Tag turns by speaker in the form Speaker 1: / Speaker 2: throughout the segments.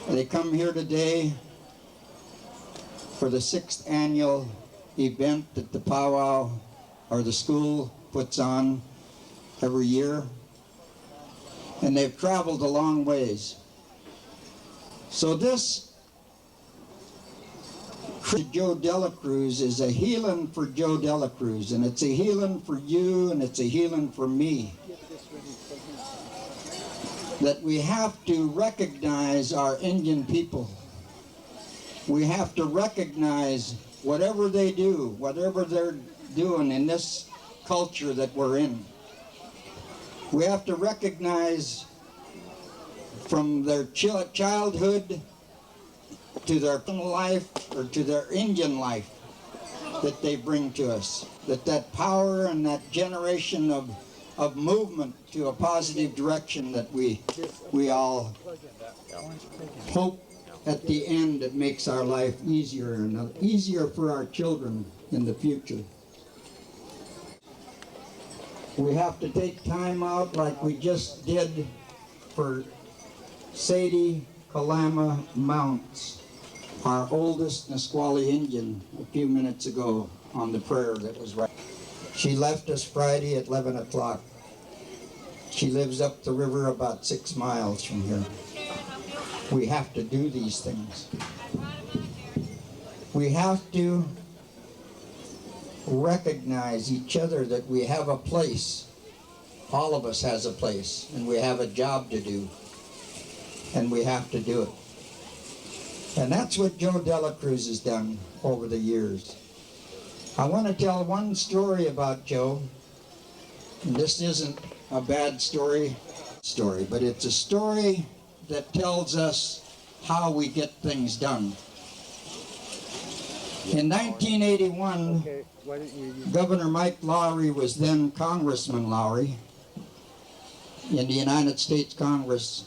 Speaker 1: They come here today for the 6th annual event that the powwow or the school puts on every year. And they've traveled a long ways. So this Joe DeLaCruz is a healing for Joe DeLaCruz, and it's a healing for you, and it's a healing for me. That we have to recognize our Indian people. We have to recognize whatever they do, whatever they're doing in this culture that we're in. We have to recognize from their childhood to their life or to their Indian life that they bring to us. That power and that generation of movement to a positive direction that we all hope at the end it makes our life easier and easier for our children in the future. We have to take time out like we just did for Sadie Kalama Mounts, our oldest Nisqually Indian, a few minutes ago on the prayer that was right. She left us Friday at 11 o'clock. She lives up the river about 6 miles from here. We have to do these things. We have to recognize each other that we have a place. All of us has a place, and we have a job to do, and we have to do it. And that's what Joe DeLaCruz has done over the years. I want to tell one story about Joe. And this isn't a bad story, but it's a story that tells us how we get things done. In 1981, Governor Mike Lowry was then Congressman Lowry in the United States Congress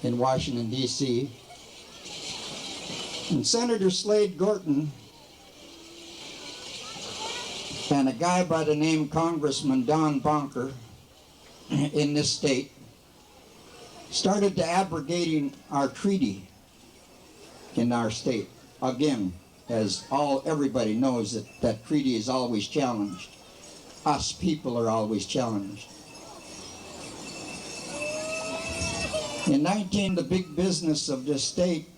Speaker 1: in Washington, D.C. And Senator Slade Gorton and a guy by the name Congressman Don Bonker in this state started to abrogating our treaty in our state. Again, as everybody knows, that treaty is always challenged. Us people are always challenged. In the big business of this state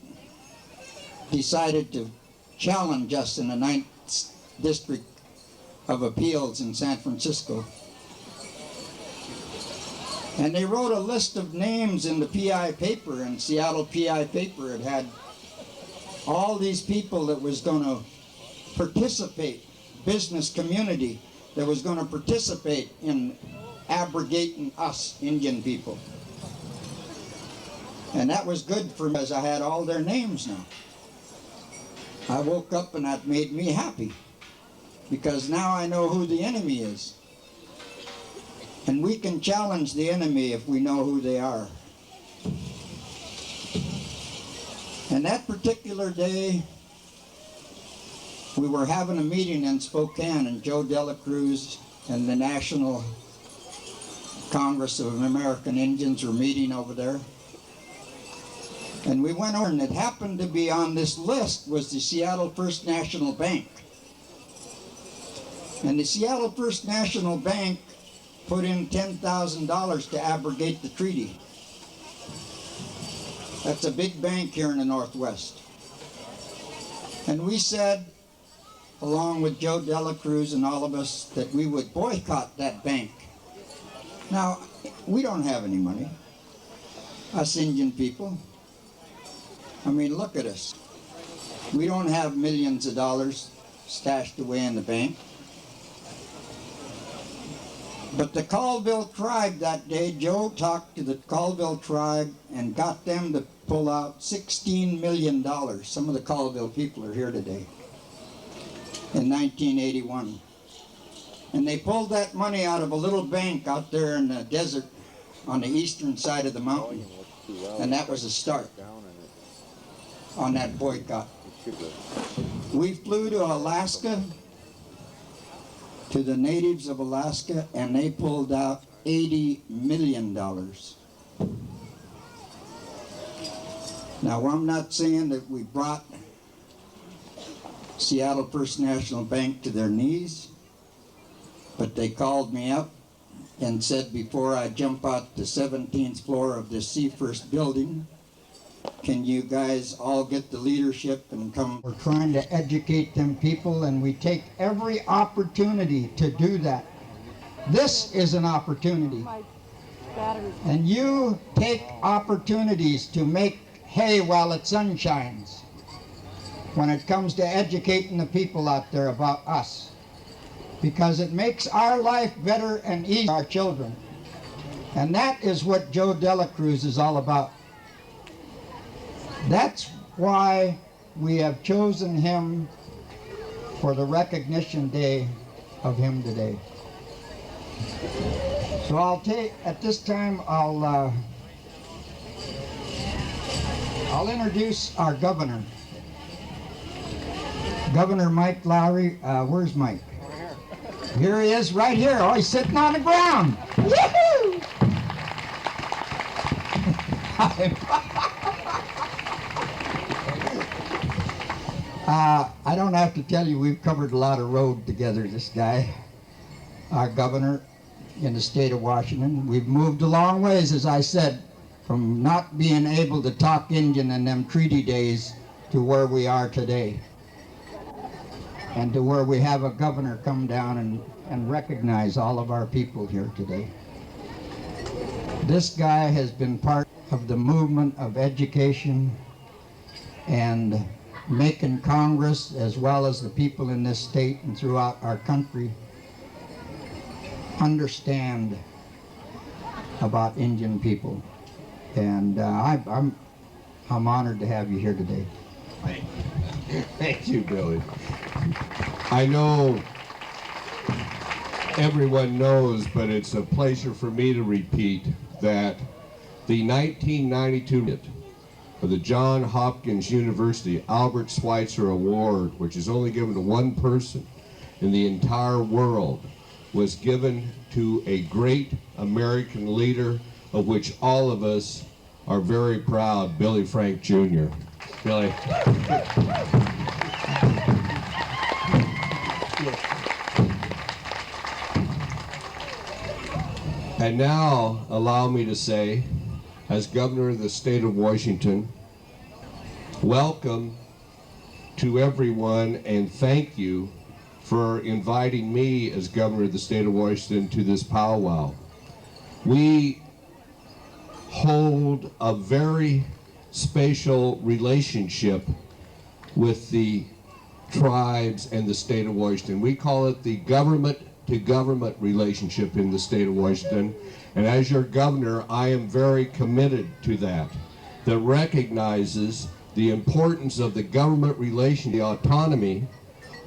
Speaker 1: decided to challenge us in the 9th District of Appeals in San Francisco. And they wrote a list of names in the PI paper, in Seattle PI paper. It had all these people that was going to participate, business community that was going to participate in abrogating us Indian people. And that was good for me, as I had all their names now. I woke up and that made me happy, because now I know who the enemy is. And we can challenge the enemy if we know who they are. And that particular day, we were having a meeting in Spokane, and Joe DeLaCruz and the National Congress of American Indians were meeting over there. And we went over, and it happened to be on this list was the Seattle First National Bank. And the Seattle First National Bank put in $10,000 to abrogate the treaty. That's a big bank here in the Northwest. And we said, along with Joe DeLaCruz and all of us, that we would boycott that bank. Now, we don't have any money, us Indian people. I mean, look at us. We don't have millions of dollars stashed away in the bank. But the Colville tribe that day, Joe talked to the Colville tribe and got them to pull out $16 million. Some of the Colville people are here today. In 1981. And they pulled that money out of a little bank out there in the desert on the eastern side of the mountain. And that was a start on that boycott. We flew to Alaska, to the natives of Alaska, and they pulled out $80 million. Now, I'm not saying that we brought Seattle First National Bank to their knees, but they called me up and said before I jump out the 17th floor of this C-First building, can you guys all get the leadership and come? We're trying to educate them people, and we take every opportunity to do that. This is an opportunity. And you take opportunities to make hay while the sun shines when it comes to educating the people out there about us, because it makes our life better and easier for our children. And that is what Joe DeLaCruz is all about. That's why we have chosen him for the recognition day of him today. So at this time, I'll introduce our governor. Governor Mike Lowry. Where's Mike? Over here. Here he is, right here. Oh, he's sitting on the ground. Yahoo! I don't have to tell you, we've covered a lot of road together, this guy, our governor in the state of Washington. We've moved a long ways, as I said, from not being able to talk Indian in them treaty days to where we are today, and to where we have a governor come down and recognize all of our people here today. This guy has been part of the movement of education and making Congress, as well as the people in this state and throughout our country, understand about Indian people. And I'm honored to have you here today.
Speaker 2: Thank you, Billy. I know everyone knows, but it's a pleasure for me to repeat that the 1992 of the Johns Hopkins University Albert Schweitzer Award, which is only given to one person in the entire world, was given to a great American leader of which all of us are very proud, Billy Frank Jr. Billy. And now, allow me to say, as Governor of the state of Washington, welcome to everyone, and thank you for inviting me as Governor of the state of Washington to this powwow. We hold a very special relationship with the tribes and the state of Washington. We call it the government-to-government relationship in the state of Washington. And as your governor, I am very committed to that recognizes the importance of the government relation, the autonomy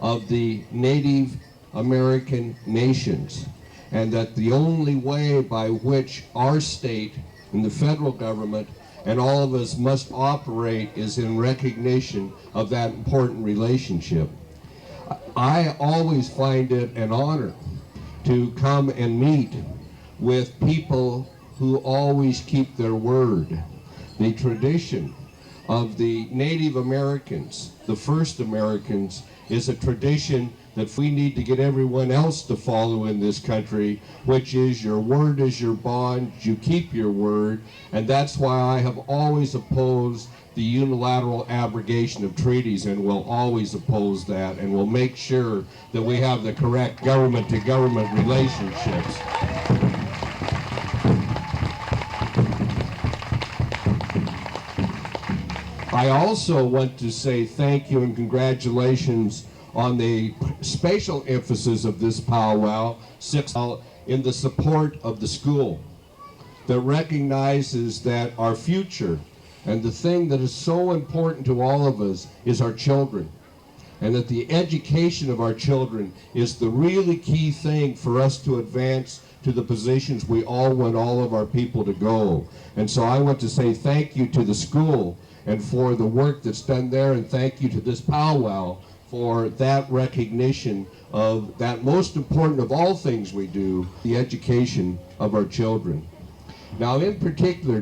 Speaker 2: of the Native American nations, and that the only way by which our state and the federal government and all of us must operate is in recognition of that important relationship. I always find it an honor to come and meet with people who always keep their word. The tradition of the Native Americans, the first Americans, is a tradition that we need to get everyone else to follow in this country, which is your word is your bond, you keep your word, and that's why I have always opposed the unilateral abrogation of treaties, and will always oppose that, and will make sure that we have the correct government-to-government relationships. I also want to say thank you and congratulations on the special emphasis of this powwow in the support of the school that recognizes that our future and the thing that is so important to all of us is our children, and that the education of our children is the really key thing for us to advance to the positions we all want all of our people to go. And so I want to say thank you to the school and for the work that's done there, and thank you to this powwow for that recognition of that most important of all things we do, the education of our children. Now, in particular,